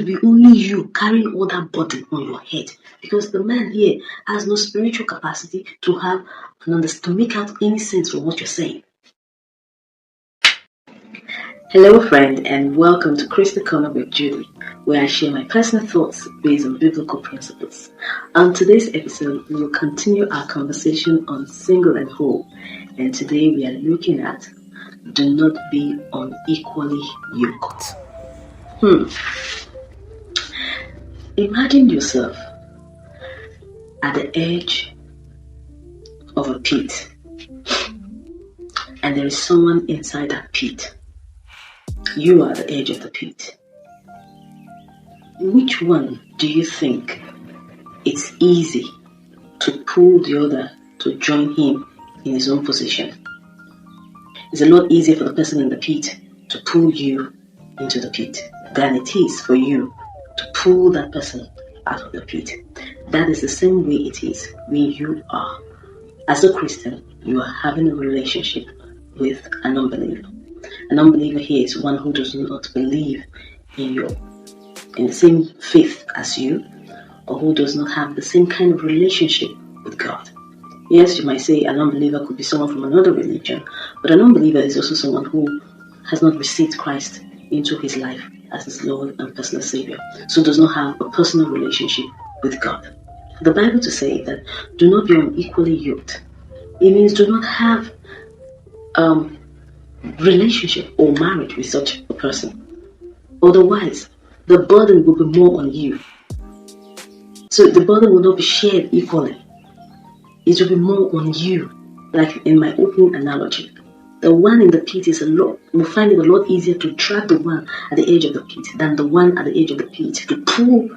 be only you carrying all that burden on your head, because the man here has no spiritual capacity to have to make out any sense from what you're saying. Hello friend, and welcome to Crystal Corner with Juddy, where I share my personal thoughts based on biblical principles. On today's episode, we will continue our conversation on single and whole, and today we are looking at do not be unequally yoked. Imagine yourself at the edge of a pit, and there is someone inside that pit. You are at the edge of the pit. Which one do you think it's easy to pull the other to join him in his own position? It's a lot easier for the person in the pit to pull you into the pit than it is for you to pull that person out of the pit. That is the same way it is when you are, as a Christian, you are having a relationship with an unbeliever. An unbeliever here is one who does not believe in the same faith as you, or who does not have the same kind of relationship with God. Yes, you might say an unbeliever could be someone from another religion, but an unbeliever is also someone who has not received Christ into his life as his Lord and personal Savior, so does not have a personal relationship with God. For the Bible to say that do not be unequally yoked, it means do not have relationship or marriage with such a person. Otherwise, the burden will be more on you. So the burden will not be shared equally. It will be more on you. Like in my opening analogy, the one in the pit will find it a lot easier to drag the one at the edge of the pit than the one at the edge of the pit to pull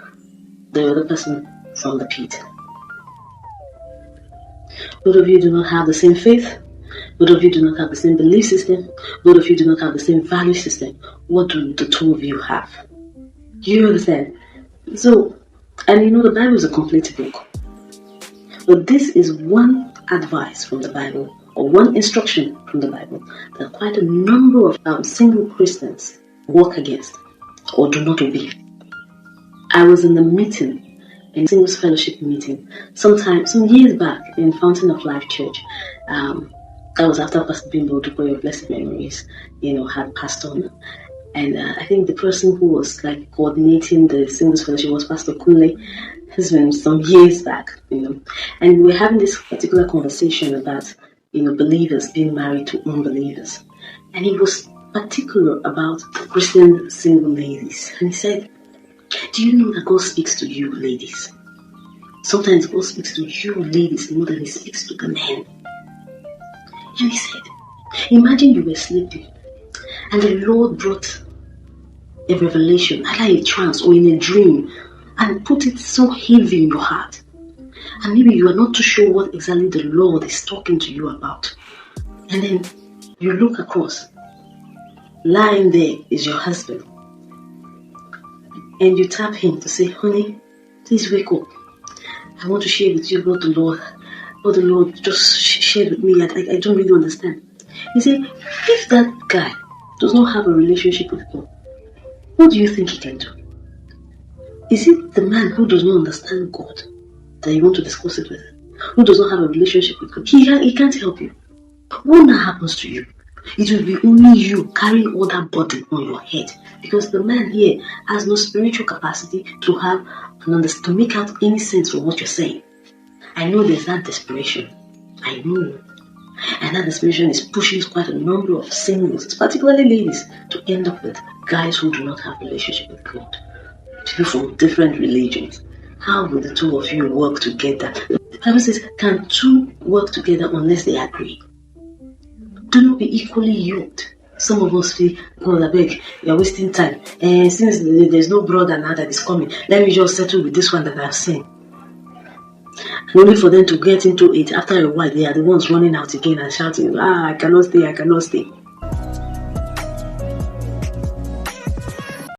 the other person from the pit. Both of you do not have the same faith. Both of you do not have the same belief system. Both of you do not have the same value system. What do the two of you have? You understand? So, and the Bible is a complete book. But this is one advice from the Bible, or one instruction from the Bible, that quite a number of single Christians work against or do not obey. I was in a singles fellowship meeting, some years back in Fountain of Life Church. That was after Pastor Bimbo, the boy of blessed memories, had passed on. And I think the person who was coordinating the singles fellowship was Pastor Kunle. It's been some years back, and we were having this particular conversation about, believers being married to unbelievers. And he was particular about Christian single ladies. And he said, do you know that God speaks to you ladies? Sometimes God speaks to you ladies more than he speaks to the men. And he said, imagine you were sleeping and the Lord brought a revelation, either a trance or in a dream, and put it so heavy in your heart. And maybe you are not too sure what exactly the Lord is talking to you about. And then you look across. Lying there is your husband. And you tap him to say, honey, please wake up. I want to share with you what the Lord just shared with me. I don't really understand. He said, if that guy does not have a relationship with God, what do you think he can do? Is it the man who does not understand God that you want to discuss it with? Who does not have a relationship with God? He can't help you. What now happens to you? It will be only you carrying all that burden on your head, because the man here has no spiritual capacity to have to make out any sense from what you're saying. I know there's that desperation. I know. And that desperation is pushing quite a number of singles, particularly ladies, to end up with guys who do not have a relationship with God. People from different religions. How will the two of you work together? The Bible says, can two work together unless they agree? Do not be equally yoked. Some of us feel, God, I beg, you're wasting time. And since there's no brother now that is coming, let me just settle with this one that I've seen. And only for them to get into it, after a while, they are the ones running out again and shouting, I cannot stay.